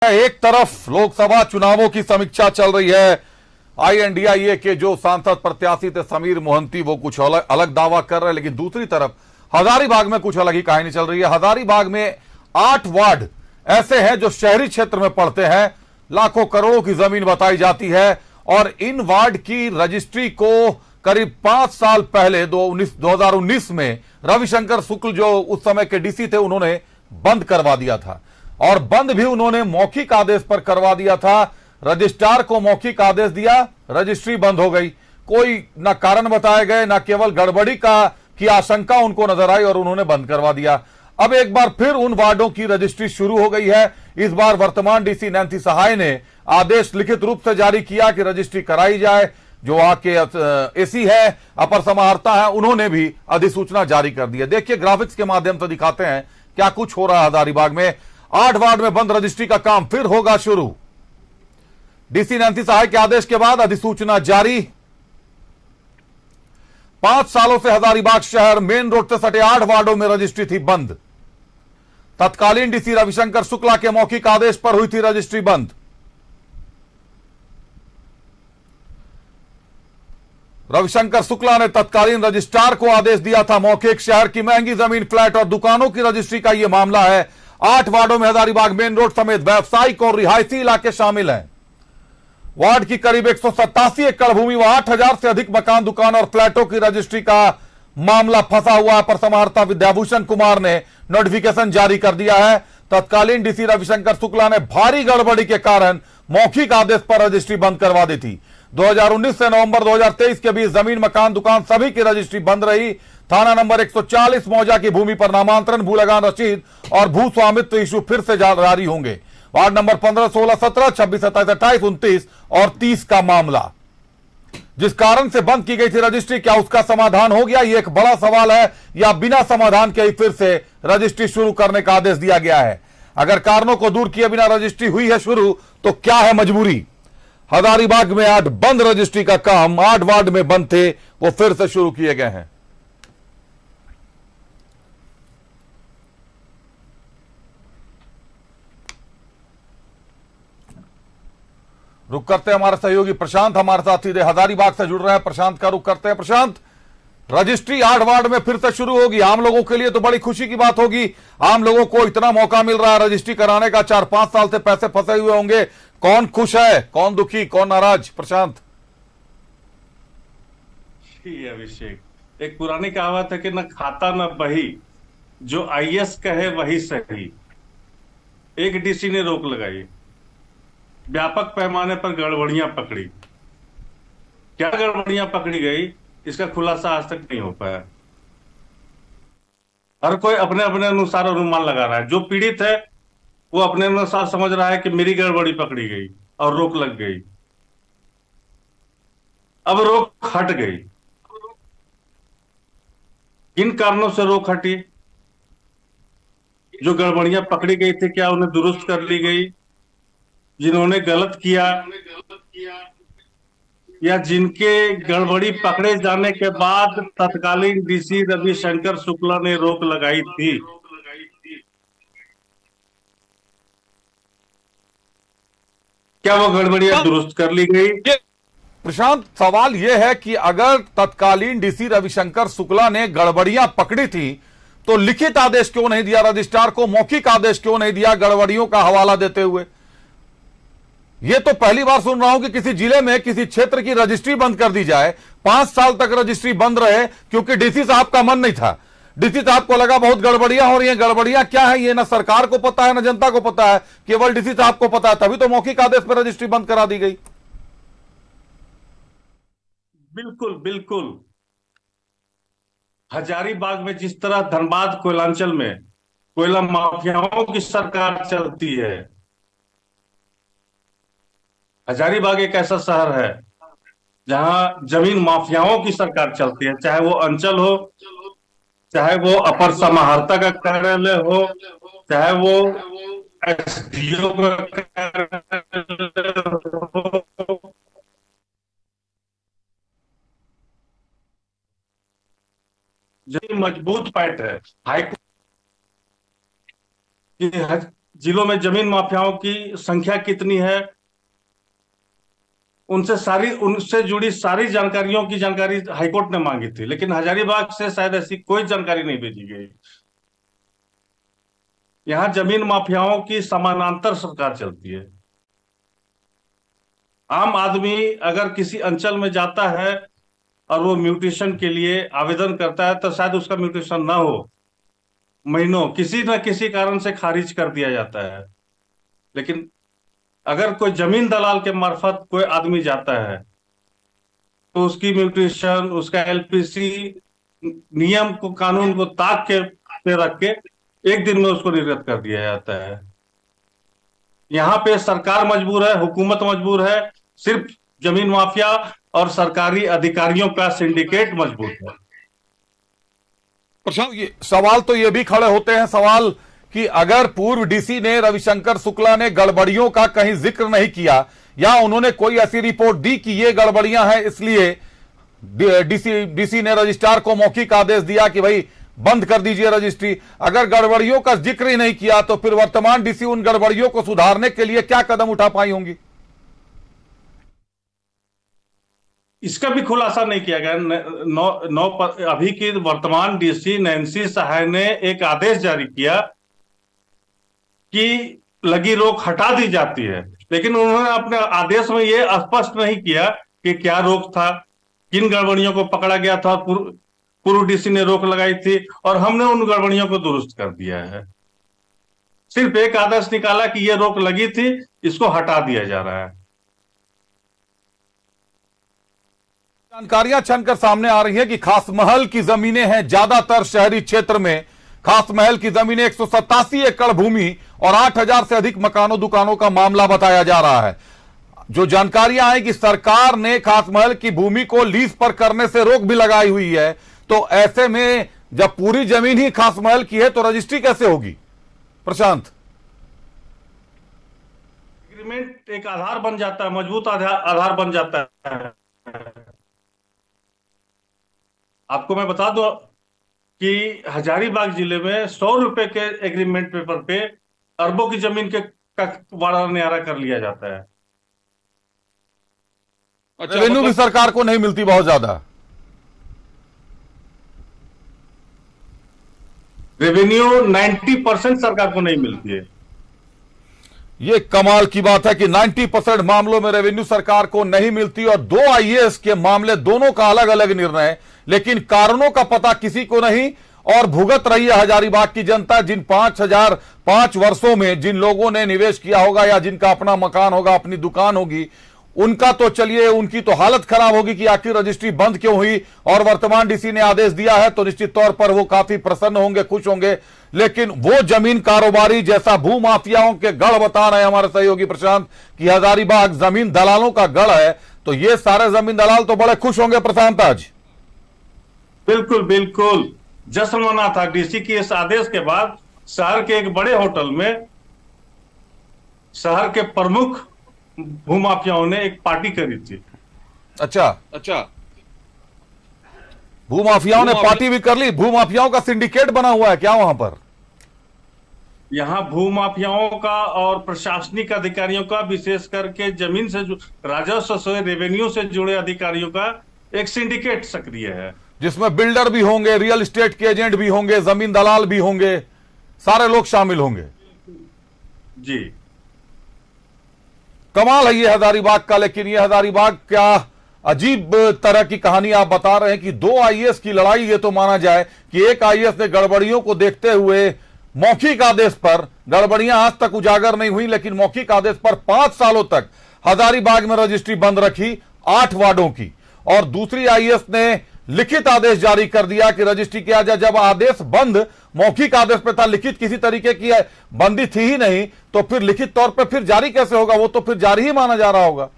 एक तरफ लोकसभा चुनावों की समीक्षा चल रही है। आईएनडीआईए के जो सांसद प्रत्याशी थे समीर मोहंती, वो कुछ अलग दावा कर रहे हैं, लेकिन दूसरी तरफ हजारीबाग में कुछ अलग ही कहानी चल रही है। हजारीबाग में 8 वार्ड ऐसे हैं जो शहरी क्षेत्र में पड़ते हैं, लाखों करोड़ों की जमीन बताई जाती है, और इन वार्ड की रजिस्ट्री को करीब 5 साल पहले 2019 में रविशंकर शुक्ल जो उस समय के डीसी थे, उन्होंने बंद करवा दिया था, और बंद भी उन्होंने मौखिक आदेश पर करवा दिया था। रजिस्ट्रार को मौखिक आदेश दिया, रजिस्ट्री बंद हो गई। कोई ना कारण बताए गए, ना केवल गड़बड़ी की आशंका उनको नजर आई और उन्होंने बंद करवा दिया। अब एक बार फिर उन वार्डों की रजिस्ट्री शुरू हो गई है। इस बार वर्तमान डीसी नैंसी सहाय ने आदेश लिखित रूप से जारी किया कि रजिस्ट्री कराई जाए। जो आके एसी है, अपर समाहर्ता है, उन्होंने भी अधिसूचना जारी कर दी है। देखिए ग्राफिक्स के माध्यम से दिखाते हैं क्या कुछ हो रहा है। हजारीबाग में 8 वार्ड में बंद रजिस्ट्री का काम फिर होगा शुरू। डीसी नैंसी सहाय के आदेश के बाद अधिसूचना जारी। 5 सालों से हजारीबाग शहर मेन रोड से सटे 8 वार्डों में रजिस्ट्री थी बंद। तत्कालीन डीसी रविशंकर शुक्ला के मौखिक आदेश पर हुई थी रजिस्ट्री बंद। रविशंकर शुक्ला ने तत्कालीन रजिस्ट्रार को आदेश दिया था मौखिक। शहर की महंगी जमीन, फ्लैट और दुकानों की रजिस्ट्री का यह मामला है। 8 वार्डों में हजारीबाग मेन रोड समेत व्यावसायिक और रिहायशी इलाके शामिल हैं। वार्ड की करीब 187 एकड़ भूमि व 8000 से अधिक मकान, दुकान और फ्लैटों की रजिस्ट्री का मामला फंसा हुआ है। पर समाहर्ता विद्याभूषण कुमार ने नोटिफिकेशन जारी कर दिया है। तत्कालीन डीसी रविशंकर शुक्ला ने भारी गड़बड़ी के कारण मौखिक आदेश पर रजिस्ट्री बंद करवा दी थी। 2019 से नवंबर 2023 के बीच जमीन, मकान, दुकान सभी की रजिस्ट्री बंद रही। थाना नंबर 140 मौजा की भूमि पर नामांतरण, भू लगान रसीद और भू स्वामित्व इशू फिर से जारी होंगे। वार्ड नंबर 15, 16, 17, 26, 27, 28, 29 और 30 का मामला जिस कारण से बंद की गई थी रजिस्ट्री, क्या उसका समाधान हो गया? ये एक बड़ा सवाल है, या बिना समाधान के ही फिर से रजिस्ट्री शुरू करने का आदेश दिया गया है? अगर कारणों को दूर किए बिना रजिस्ट्री हुई है शुरू, तो क्या है मजबूरी? हजारीबाग में 8 बंद रजिस्ट्री का काम 8 वार्ड में बंद थे, वो फिर से शुरू किए गए हैं। रुक करते हैं हमारे सहयोगी प्रशांत हमारे साथ सीधे हजारीबाग से जुड़ रहे हैं। प्रशांत का रुक करते हैं। प्रशांत, रजिस्ट्री 8 वार्ड में फिर से शुरू होगी। आम लोगों के लिए तो बड़ी खुशी की बात होगी। आम लोगों को इतना मौका मिल रहा है रजिस्ट्री कराने का। 4-5 साल से पैसे फंसे हुए होंगे। कौन खुश है, कौन दुखी, कौन नाराज? प्रशांत जी अभिषेक, एक पुरानी कहावत है कि न खाता न बही, जो आईएएस कहे वही सही। एक डीसी ने रोक लगाई, व्यापक पैमाने पर गड़बड़ियां पकड़ी। क्या गड़बड़ियां पकड़ी गई, इसका खुलासा आज तक नहीं हो पाया। हर कोई अपने अपने अनुसार अनुमान लगा रहा है। जो पीड़ित है वो अपने अनुसार समझ रहा है कि मेरी गड़बड़ी पकड़ी गई और रोक लग गई। अब रोक हट गई। किन कारणों से रोक हटी? जो गड़बड़ियां पकड़ी गई थी, क्या उन्हें दुरुस्त कर ली गई? जिन्होंने गलत किया या जिनके गड़बड़ी पकड़े जाने के बाद तत्कालीन डीसी रविशंकर शुक्ला ने रोक लगाई थी, क्या वो गड़बड़ियां दुरुस्त कर ली गई? प्रशांत, सवाल यह है कि अगर तत्कालीन डीसी रविशंकर शुक्ला ने गड़बड़ियां पकड़ी थी, तो लिखित आदेश क्यों नहीं दिया? रजिस्ट्रार को मौखिक आदेश क्यों नहीं दिया गड़बड़ियों का हवाला देते हुए? यह तो पहली बार सुन रहा हूं कि किसी जिले में किसी क्षेत्र की रजिस्ट्री बंद कर दी जाए। 5 साल तक रजिस्ट्री बंद रहे क्योंकि डीसी साहब का मन नहीं था। डीसी साहब को लगा बहुत गड़बड़ियां हो रही हैं। गड़बड़ियां क्या है ये ना सरकार को पता है ना जनता को पता है, केवल डीसी साहब को पता है। तभी तो मौखिक आदेश पर रजिस्ट्री बंद करा दी गई। बिल्कुल बिल्कुल। हजारीबाग में जिस तरह धनबाद कोयलांचल में कोयला माफियाओं की सरकार चलती है, हजारीबाग एक ऐसा शहर है जहां जमीन माफियाओं की सरकार चलती है। चाहे वो अंचल हो, चाहे वो अपर समाहर्ता का कार्यालय हो, चाहे वो एसडीओ का कार्यालय हो। जो मजबूत पैठ है हाईकोर्ट, जिलों में जमीन माफियाओं की संख्या कितनी है, उनसे जुड़ी सारी जानकारियों की जानकारी हाईकोर्ट ने मांगी थी, लेकिन हजारीबाग से शायद ऐसी कोई जानकारी नहीं भेजी गई। यहां जमीन माफियाओं की समानांतर सरकार चलती है। आम आदमी अगर किसी अंचल में जाता है और वो म्यूटेशन के लिए आवेदन करता है तो शायद उसका म्यूटेशन ना हो, महीनों किसी न किसी कारण से खारिज कर दिया जाता है। लेकिन अगर कोई जमीन दलाल के मार्फत कोई आदमी जाता है तो उसकी म्यूटेशन, उसका एलपीसी नियम को, कानून को ताक के पे रख के एक दिन में उसको निर्गत कर दिया जाता है। यहां पे सरकार मजबूर है, हुकूमत मजबूर है, सिर्फ जमीन माफिया और सरकारी अधिकारियों का सिंडिकेट मजबूत है। प्रशांत, ये सवाल तो ये भी खड़े होते हैं, सवाल कि अगर पूर्व डीसी ने, रविशंकर शुक्ला ने गड़बड़ियों का कहीं जिक्र नहीं किया या उन्होंने कोई ऐसी रिपोर्ट दी कि ये गड़बड़ियां हैं, इसलिए डीसी ने रजिस्ट्रार को मौखिक आदेश दिया कि भाई बंद कर दीजिए रजिस्ट्री, अगर गड़बड़ियों का जिक्र ही नहीं किया तो फिर वर्तमान डीसी उन गड़बड़ियों को सुधारने के लिए क्या कदम उठा पाई होंगी? इसका भी खुलासा नहीं किया गया। अभी की वर्तमान डीसी नैन्सी सहाय ने एक आदेश जारी किया कि लगी रोक हटा दी जाती है, लेकिन उन्होंने अपने आदेश में यह स्पष्ट नहीं किया कि क्या रोक था, किन गड़बड़ियों को पकड़ा गया था, पूर्व डीसी ने रोक लगाई थी और हमने उन गड़बड़ियों को दुरुस्त कर दिया है। सिर्फ एक आदेश निकाला कि यह रोक लगी थी, इसको हटा दिया जा रहा है। जानकारियां छनकर सामने आ रही है कि खासमहल की जमीनें हैं ज्यादातर शहरी क्षेत्र में। खासमहल की जमीनें 187 एकड़ भूमि और 8000 से अधिक मकानों दुकानों का मामला बताया जा रहा है। जो जानकारियां आई कि सरकार ने खासमहल की भूमि को लीज पर करने से रोक भी लगाई हुई है, तो ऐसे में जब पूरी जमीन ही खासमहल की है तो रजिस्ट्री कैसे होगी? प्रशांत, एग्रीमेंट एक आधार बन जाता है, मजबूत आधार बन जाता है। आपको मैं बता दूं कि हजारीबाग जिले में 100 रुपए के एग्रीमेंट पेपर पे अरबों की जमीन के वाड़ा न्यारा कर लिया जाता है। अच्छा, रेवेन्यू भी सरकार को नहीं मिलती बहुत ज्यादा। रेवेन्यू 90% सरकार को नहीं मिलती है। ये कमाल की बात है कि 90% मामलों में रेवेन्यू सरकार को नहीं मिलती और 2 आईएएस के मामले, दोनों का अलग अलग निर्णय, लेकिन कारणों का पता किसी को नहीं और भुगत रही है हजारीबाग की जनता। जिन 5 वर्षों में जिन लोगों ने निवेश किया होगा या जिनका अपना मकान होगा, अपनी दुकान होगी, उनका तो चलिए, उनकी तो हालत खराब होगी कि आखिर रजिस्ट्री बंद क्यों हुई और वर्तमान डीसी ने आदेश दिया है, तो निश्चित तौर पर वो काफी प्रसन्न होंगे, खुश होंगे। लेकिन वो जमीन कारोबारी जैसा भूमाफियाओं के गढ़ बता रहे हैं हमारे सहयोगी प्रशांत कि हजारीबाग जमीन दलालों का गढ़ है, तो ये सारे जमीन दलाल तो बड़े खुश होंगे प्रशांत आज। बिल्कुल बिल्कुल, जश्न मना था डीसी के इस आदेश के बाद। शहर के एक बड़े होटल में शहर के प्रमुख भूमाफियाओं ने एक पार्टी करी थी। अच्छा, भूमाफियाओं ने पार्टी भी कर ली? भूमाफियाओं का सिंडिकेट बना हुआ है क्या वहां पर? यहां भूमाफियाओं का और प्रशासनिक अधिकारियों का, विशेष करके जमीन से राजस्व से, रेवेन्यू से जुड़े अधिकारियों का एक सिंडिकेट सक्रिय है, जिसमें बिल्डर भी होंगे, रियल एस्टेट के एजेंट भी होंगे, जमीन दलाल भी होंगे, सारे लोग शामिल होंगे। जी, कमाल है ये हजारीबाग का। लेकिन ये हजारीबाग क्या अजीब तरह की कहानी आप बता रहे हैं कि 2 आईएएस की लड़ाई। ये तो माना जाए कि एक आईएएस ने गड़बड़ियों को देखते हुए मौखिक आदेश पर, गड़बड़ियां आज तक उजागर नहीं हुई, लेकिन मौखिक आदेश पर 5 सालों तक हजारीबाग में रजिस्ट्री बंद रखी 8 वार्डों की, और दूसरी आईएएस ने लिखित आदेश जारी कर दिया कि रजिस्ट्री किया जाए। जब आदेश बंद मौखिक आदेश पे था, लिखित किसी तरीके की बंदी थी ही नहीं, तो फिर लिखित तौर पे फिर जारी कैसे होगा? वो तो फिर जारी ही माना जा रहा होगा,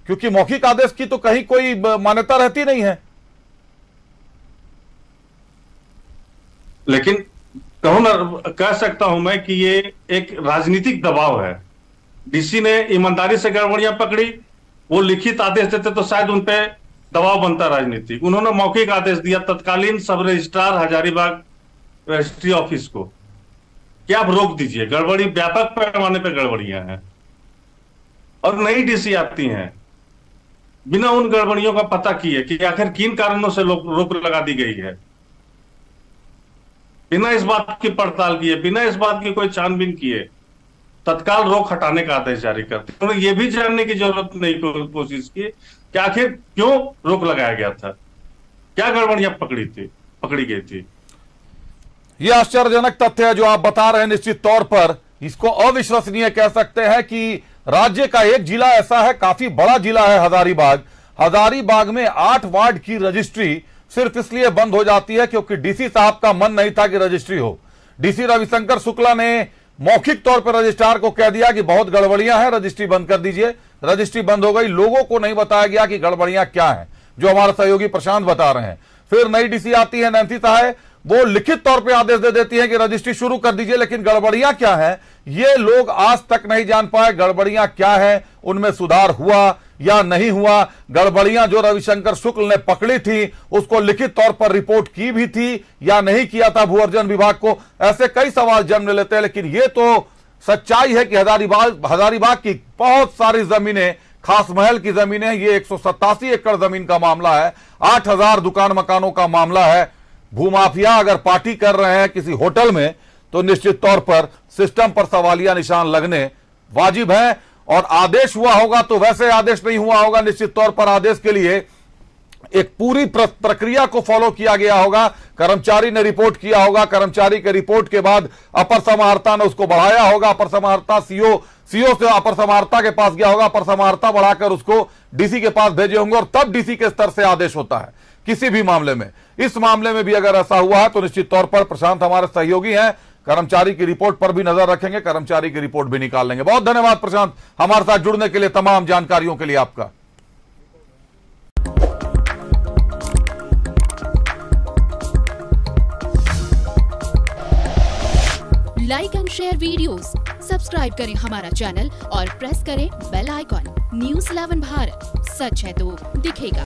क्योंकि मौखिक आदेश की तो कहीं कोई मान्यता रहती नहीं है। लेकिन कह सकता हूं मैं कि ये एक राजनीतिक दबाव है। डीसी ने ईमानदारी से गड़बड़ियां पकड़ी, वो लिखित आदेश देते तो शायद उनपे दबाव बनता राजनीतिक। उन्होंने मौखिक आदेश दिया तत्कालीन सब रजिस्ट्रार हजारीबाग रजिस्ट्री ऑफिस को कि आप रोक दीजिए, गड़बड़ी व्यापक पैमाने पर गड़बड़ियां हैं। और नई डीसी आती हैं बिना उन गड़बड़ियों का पता किए कि आखिर किन कारणों से रोक लगा दी गई है, बिना इस बात की पड़ताल किए, बिना इस बात की कोई छानबीन किए तत्काल रोक हटाने का आदेश जारी करते। उन्होंने ये भी जानने की जरूरत नहीं कोशिश की कि आखिर क्यों रोक लगाया गया था, क्या गड़बड़ियां पकड़ी गई थी। यह आश्चर्यजनक तथ्य है जो आप बता रहे हैं। निश्चित तौर पर इसको अविश्वसनीय कह सकते हैं कि राज्य का एक जिला ऐसा है, काफी बड़ा जिला है हजारीबाग। हजारीबाग में 8 वार्ड की रजिस्ट्री सिर्फ इसलिए बंद हो जाती है क्योंकि डीसी साहब का मन नहीं था कि रजिस्ट्री हो। डीसी रविशंकर शुक्ला ने मौखिक तौर पर रजिस्ट्रार को कह दिया कि बहुत गड़बड़ियां हैं, रजिस्ट्री बंद कर दीजिए। रजिस्ट्री बंद हो गई। लोगों को नहीं बताया गया कि गड़बड़ियां क्या हैं, जो हमारे सहयोगी प्रशांत बता रहे हैं। फिर नई डीसी आती है नैन्सी साहब, वो लिखित तौर पे आदेश दे देती है कि रजिस्ट्री शुरू कर दीजिए, लेकिन गड़बड़ियां क्या हैं ये लोग आज तक नहीं जान पाए। गड़बड़ियां क्या है, उनमें सुधार हुआ या नहीं हुआ, गड़बड़ियां जो रविशंकर शुक्ल ने पकड़ी थी उसको लिखित तौर पर रिपोर्ट की भी थी या नहीं किया था भूअर्जन विभाग को, ऐसे कई सवाल जन्म लेते हैं। लेकिन ये तो सच्चाई है कि हजारीबाग की बहुत सारी जमीनें, खास महल की जमीनें, ये 187 एकड़ जमीन का मामला है, 8000 दुकान मकानों का मामला है। भूमाफिया अगर पार्टी कर रहे हैं किसी होटल में तो निश्चित तौर पर सिस्टम पर सवालिया निशान लगने वाजिब है। और आदेश हुआ होगा तो वैसे आदेश नहीं हुआ होगा, निश्चित तौर पर आदेश के लिए एक पूरी प्रक्रिया को फॉलो किया गया होगा। कर्मचारी ने रिपोर्ट किया होगा, कर्मचारी के रिपोर्ट के बाद अपर समाहर्ता ने उसको बढ़ाया होगा, अपर समाहर्ता सीओ से अपर समाहर्ता के पास गया होगा, अपर समाहर्ता बढ़ाकर उसको डीसी के पास भेजे होंगे और तब डीसी के स्तर से आदेश होता है किसी भी मामले में। इस मामले में भी अगर ऐसा हुआ है तो निश्चित तौर पर प्रशांत हमारे सहयोगी हैं, कर्मचारी की रिपोर्ट पर भी नजर रखेंगे, कर्मचारी की रिपोर्ट भी निकाल लेंगे। बहुत धन्यवाद प्रशांत हमारे साथ जुड़ने के लिए, तमाम जानकारियों के लिए आपका। Like and share videos, subscribe करें हमारा चैनल और प्रेस करें बेल आइकॉन। News 11 भारत, सच है तो दिखेगा।